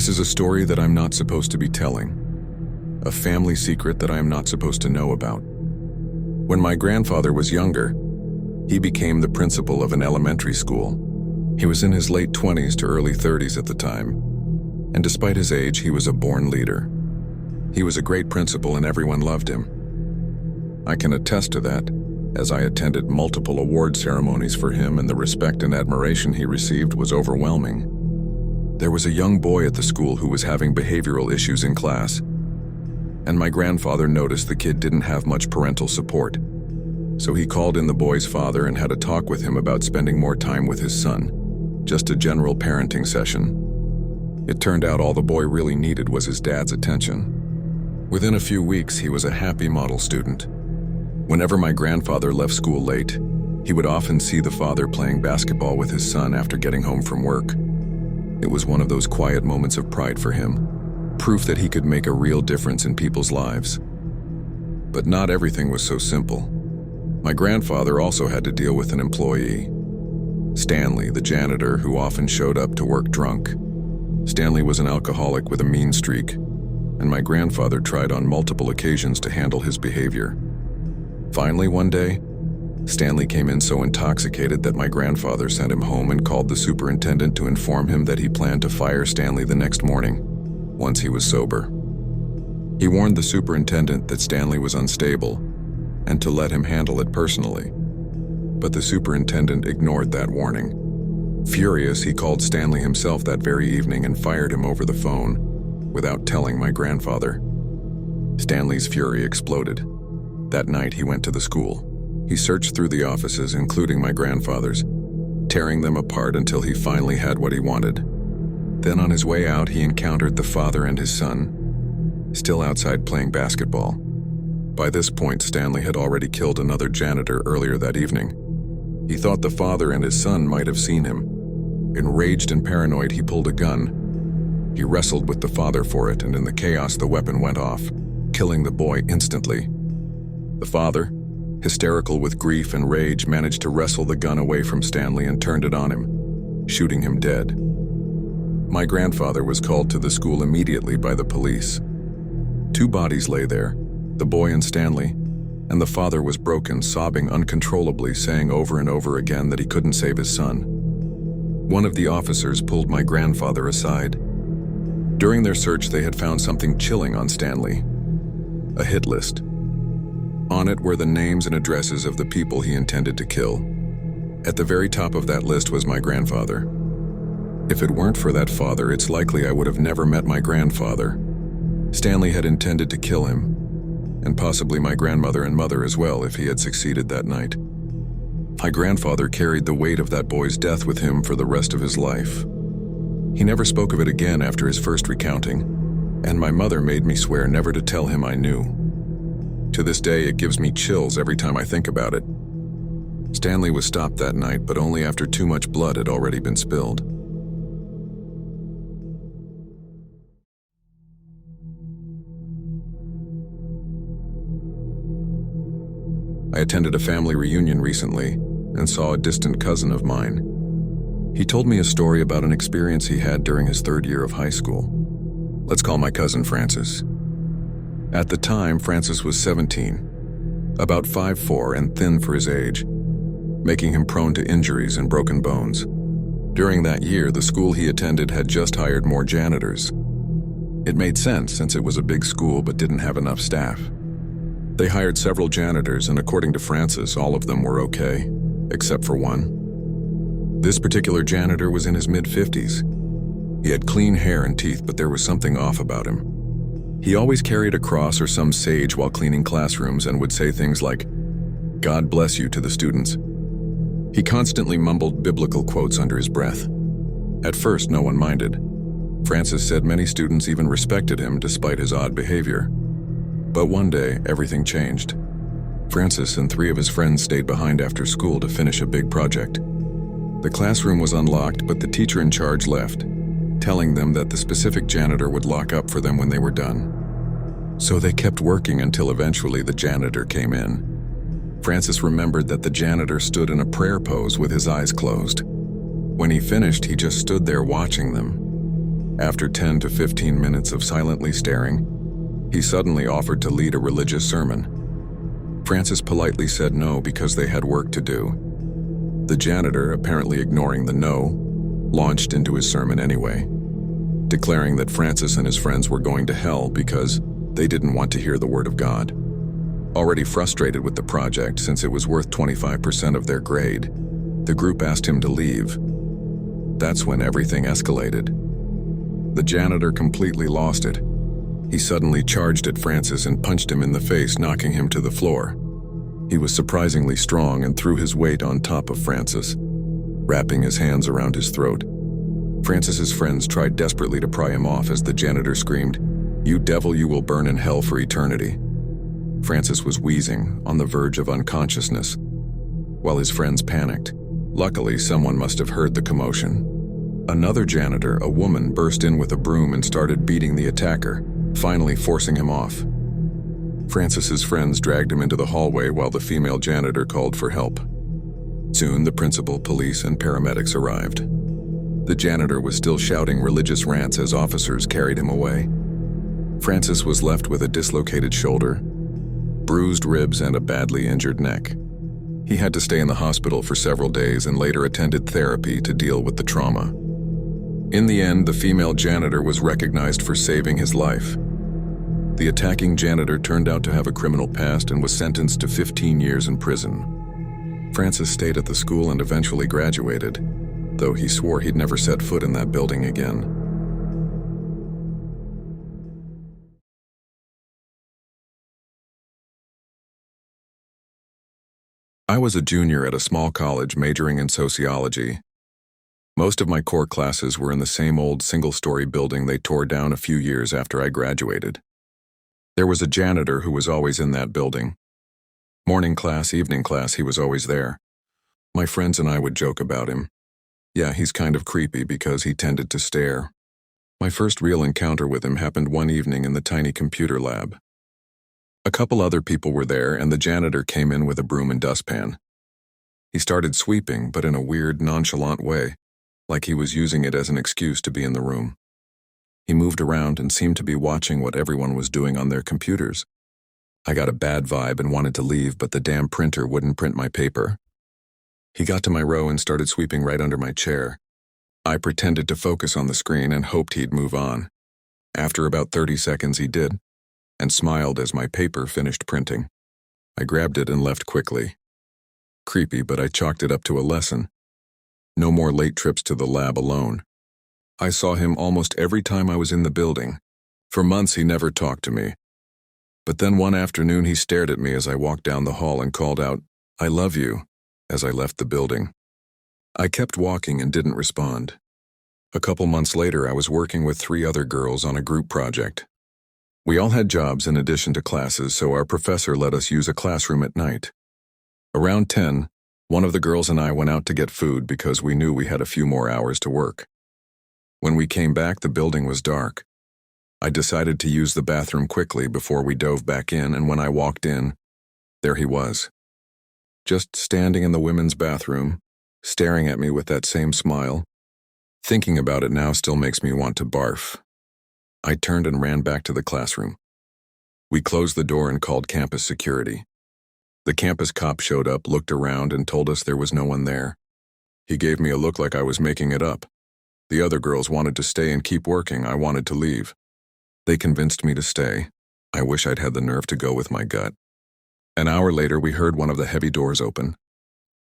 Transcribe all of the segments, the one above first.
This is a story that I'm not supposed to be telling, a family secret that I am not supposed to know about. When my grandfather was younger, he became the principal of an elementary school. He was in his late 20s to early 30s at the time, and despite his age, he was a born leader. He was a great principal and everyone loved him. I can attest to that, as I attended multiple award ceremonies for him, and the respect and admiration he received was overwhelming. There was a young boy at the school who was having behavioral issues in class, and my grandfather noticed the kid didn't have much parental support. So he called in the boy's father and had a talk with him about spending more time with his son, just a general parenting session. It turned out all the boy really needed was his dad's attention. Within a few weeks, he was a happy model student. Whenever my grandfather left school late, he would often see the father playing basketball with his son after getting home from work. It was one of those quiet moments of pride for him, proof that he could make a real difference in people's lives. But not everything was so simple. My grandfather also had to deal with an employee, Stanley, the janitor, who often showed up to work drunk. Stanley was an alcoholic with a mean streak, and my grandfather tried on multiple occasions to handle his behavior. Finally, one day, Stanley came in so intoxicated that my grandfather sent him home and called the superintendent to inform him that he planned to fire Stanley the next morning, once he was sober. He warned the superintendent that Stanley was unstable and to let him handle it personally. But the superintendent ignored that warning. Furious, he called Stanley himself that very evening and fired him over the phone without telling my grandfather. Stanley's fury exploded. That night, he went to the school. He searched through the offices, including my grandfather's, tearing them apart until he finally had what he wanted. Then on his way out, he encountered the father and his son, still outside playing basketball. By this point, Stanley had already killed another janitor earlier that evening. He thought the father and his son might have seen him. Enraged and paranoid, he pulled a gun. He wrestled with the father for it, and in the chaos, the weapon went off, killing the boy instantly. The father, hysterical with grief and rage, managed to wrestle the gun away from Stanley and turned it on him, shooting him dead. My grandfather was called to the school immediately by the police. 2 bodies lay there, the boy and Stanley, and the father was broken, sobbing uncontrollably, saying over and over again that he couldn't save his son. One of the officers pulled my grandfather aside. During their search, they had found something chilling on Stanley, a hit list. On it were the names and addresses of the people he intended to kill. At the very top of that list was my grandfather. If it weren't for that father, it's likely I would have never met my grandfather. Stanley had intended to kill him, and possibly my grandmother and mother as well if he had succeeded that night. My grandfather carried the weight of that boy's death with him for the rest of his life. He never spoke of it again after his first recounting, and my mother made me swear never to tell him I knew. To this day, it gives me chills every time I think about it. Stanley was stopped that night, but only after too much blood had already been spilled. I attended a family reunion recently and saw a distant cousin of mine. He told me a story about an experience he had during his 3rd year of high school. Let's call my cousin Francis. At the time, Francis was 17, about 5'4" and thin for his age, making him prone to injuries and broken bones. During that year, the school he attended had just hired more janitors. It made sense since it was a big school but didn't have enough staff. They hired several janitors, and according to Francis, all of them were okay, except for one. This particular janitor was in his mid-50s. He had clean hair and teeth, but there was something off about him. He always carried a cross or some sage while cleaning classrooms and would say things like, "God bless you," to the students. He constantly mumbled biblical quotes under his breath. At first, no one minded. Francis said many students even respected him despite his odd behavior. But one day, everything changed. Francis and 3 of his friends stayed behind after school to finish a big project. The classroom was unlocked, but the teacher in charge left, telling them that the specific janitor would lock up for them when they were done. So they kept working until eventually the janitor came in. Francis remembered that the janitor stood in a prayer pose with his eyes closed. When he finished, he just stood there watching them. After 10 to 15 minutes of silently staring, he suddenly offered to lead a religious sermon. Francis politely said no because they had work to do. The janitor, apparently ignoring the no, launched into his sermon anyway, declaring that Francis and his friends were going to hell because they didn't want to hear the word of God. Already frustrated with the project since it was worth 25% of their grade, the group asked him to leave. That's when everything escalated. The janitor completely lost it. He suddenly charged at Francis and punched him in the face, knocking him to the floor. He was surprisingly strong and threw his weight on top of Francis, wrapping his hands around his throat. Francis's friends tried desperately to pry him off as the janitor screamed, "You devil, you will burn in hell for eternity." Francis was wheezing, on the verge of unconsciousness, while his friends panicked. Luckily, someone must have heard the commotion. Another janitor, a woman, burst in with a broom and started beating the attacker, finally forcing him off. Francis's friends dragged him into the hallway while the female janitor called for help. Soon, the principal, police, and paramedics arrived. The janitor was still shouting religious rants as officers carried him away. Francis was left with a dislocated shoulder, bruised ribs, and a badly injured neck. He had to stay in the hospital for several days and later attended therapy to deal with the trauma. In the end, the female janitor was recognized for saving his life. The attacking janitor turned out to have a criminal past and was sentenced to 15 years in prison. Francis stayed at the school and eventually graduated, though he swore he'd never set foot in that building again. I was a junior at a small college majoring in sociology. Most of my core classes were in the same old single-story building they tore down a few years after I graduated. There was a janitor who was always in that building. Morning class, evening class, he was always there. My friends and I would joke about him. Yeah, he's kind of creepy because he tended to stare. My first real encounter with him happened one evening in the tiny computer lab. A couple other people were there, and the janitor came in with a broom and dustpan. He started sweeping, but in a weird, nonchalant way, like he was using it as an excuse to be in the room. He moved around and seemed to be watching what everyone was doing on their computers. I got a bad vibe and wanted to leave, but the damn printer wouldn't print my paper. He got to my row and started sweeping right under my chair. I pretended to focus on the screen and hoped he'd move on. After about 30 seconds he did, and smiled as my paper finished printing. I grabbed it and left quickly. Creepy, but I chalked it up to a lesson. No more late trips to the lab alone. I saw him almost every time I was in the building. For months he never talked to me. But then one afternoon he stared at me as I walked down the hall and called out, "I love you," as I left the building. I kept walking and didn't respond. A couple months later, I was working with 3 other girls on a group project. We all had jobs in addition to classes, so our professor let us use a classroom at night. Around 10, one of the girls and I went out to get food because we knew we had a few more hours to work. When we came back, the building was dark. I decided to use the bathroom quickly before we dove back in, and when I walked in, there he was. Just standing in the women's bathroom, staring at me with that same smile. Thinking about it now still makes me want to barf. I turned and ran back to the classroom. We closed the door and called campus security. The campus cop showed up, looked around, and told us there was no one there. He gave me a look like I was making it up. The other girls wanted to stay and keep working. I wanted to leave. They convinced me to stay. I wish I'd had the nerve to go with my gut. An hour later, we heard one of the heavy doors open.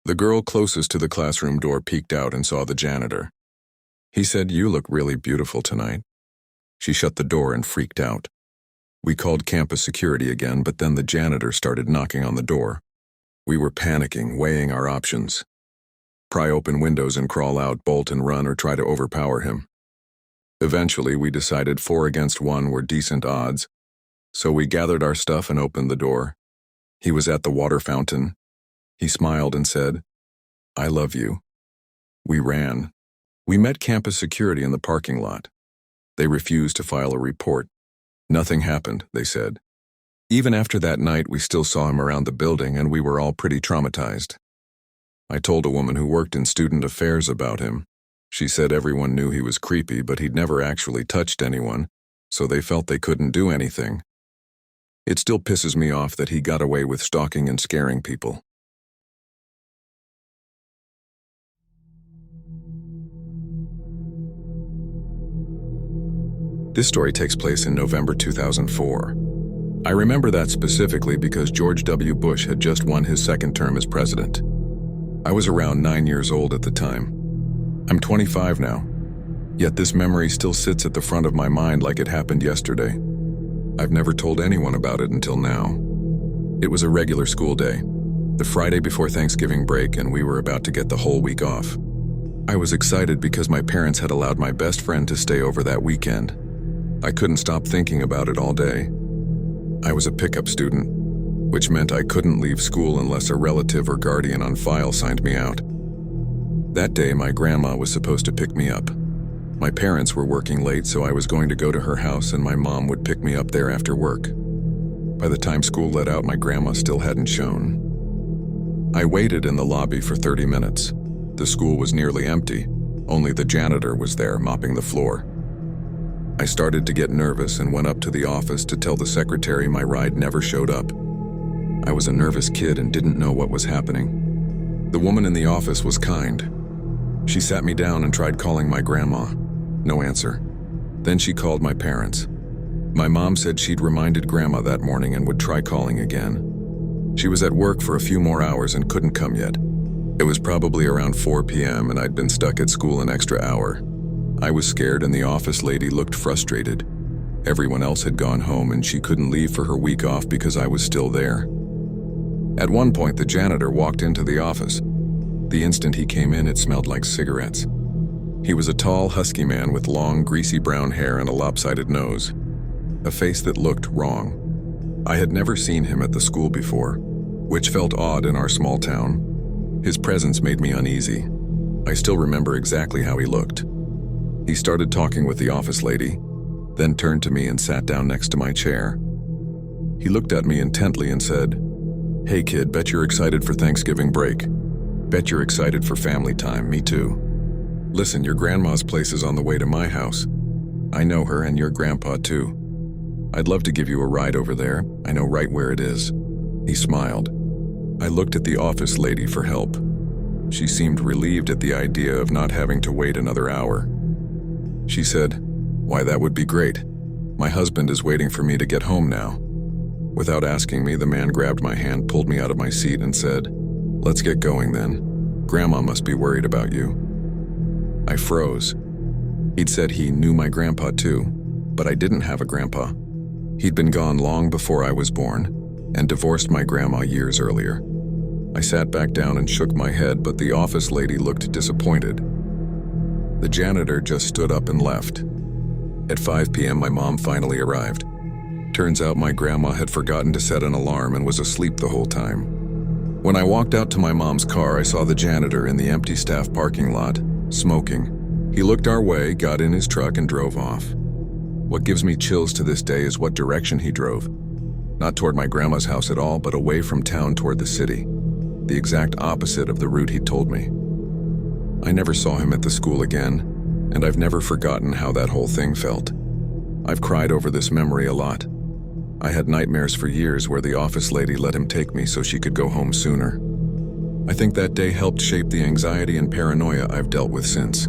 The girl closest to the classroom door peeked out and saw the janitor. He said, "You look really beautiful tonight." She shut the door and freaked out. We called campus security again, but then the janitor started knocking on the door. We were panicking, weighing our options. Pry open windows and crawl out, bolt and run, or try to overpower him. Eventually, we decided 4 against 1 were decent odds, so we gathered our stuff and opened the door. He was at the water fountain. He smiled and said, "I love you." We ran. We met campus security in the parking lot. They refused to file a report. Nothing happened, they said. Even after that night, we still saw him around the building, and we were all pretty traumatized. I told a woman who worked in student affairs about him. She said everyone knew he was creepy, but he'd never actually touched anyone, so they felt they couldn't do anything. It still pisses me off that he got away with stalking and scaring people. This story takes place in November 2004. I remember that specifically because George W. Bush had just won his second term as president. I was around 9 years old at the time. I'm 25 now, yet this memory still sits at the front of my mind like it happened yesterday. I've never told anyone about it until now. It was a regular school day, the Friday before Thanksgiving break, and we were about to get the whole week off. I was excited because my parents had allowed my best friend to stay over that weekend. I couldn't stop thinking about it all day. I was a pickup student, which meant I couldn't leave school unless a relative or guardian on file signed me out. That day, my grandma was supposed to pick me up. My parents were working late, so I was going to go to her house and my mom would pick me up there after work. By the time school let out, my grandma still hadn't shown. I waited in the lobby for 30 minutes. The school was nearly empty. Only the janitor was there, mopping the floor. I started to get nervous and went up to the office to tell the secretary my ride never showed up. I was a nervous kid and didn't know what was happening. The woman in the office was kind. She sat me down and tried calling my grandma. No answer. Then she called my parents. My mom said she'd reminded Grandma that morning and would try calling again. She was at work for a few more hours and couldn't come yet. It was probably around 4 p.m. and I'd been stuck at school an extra hour. I was scared and the office lady looked frustrated. Everyone else had gone home and she couldn't leave for her week off because I was still there. At one point, the janitor walked into the office. The instant he came in, it smelled like cigarettes. He was a tall, husky man with long, greasy brown hair and a lopsided nose. A face that looked wrong. I had never seen him at the school before, which felt odd in our small town. His presence made me uneasy. I still remember exactly how he looked. He started talking with the office lady, then turned to me and sat down next to my chair. He looked at me intently and said, "Hey kid, bet you're excited for Thanksgiving break. Bet you're excited for family time, me too. Listen, your grandma's place is on the way to my house. I know her and your grandpa too. I'd love to give you a ride over there. I know right where it is." He smiled. I looked at the office lady for help. She seemed relieved at the idea of not having to wait another hour. She said, "Why, that would be great. My husband is waiting for me to get home now." Without asking me, the man grabbed my hand, pulled me out of my seat and said, "Let's get going then. Grandma must be worried about you." I froze. He'd said he knew my grandpa too, but I didn't have a grandpa. He'd been gone long before I was born and divorced my grandma years earlier. I sat back down and shook my head, but the office lady looked disappointed. The janitor just stood up and left. At 5 p.m., my mom finally arrived. Turns out my grandma had forgotten to set an alarm and was asleep the whole time. When I walked out to my mom's car, I saw the janitor in the empty staff parking lot, smoking. He looked our way, got in his truck, and drove off. What gives me chills to this day is what direction he drove. Not toward my grandma's house at all, but away from town toward the city. The exact opposite of the route he told me. I never saw him at the school again, and I've never forgotten how that whole thing felt. I've cried over this memory a lot. I had nightmares for years where the office lady let him take me so she could go home sooner. I think that day helped shape the anxiety and paranoia I've dealt with since.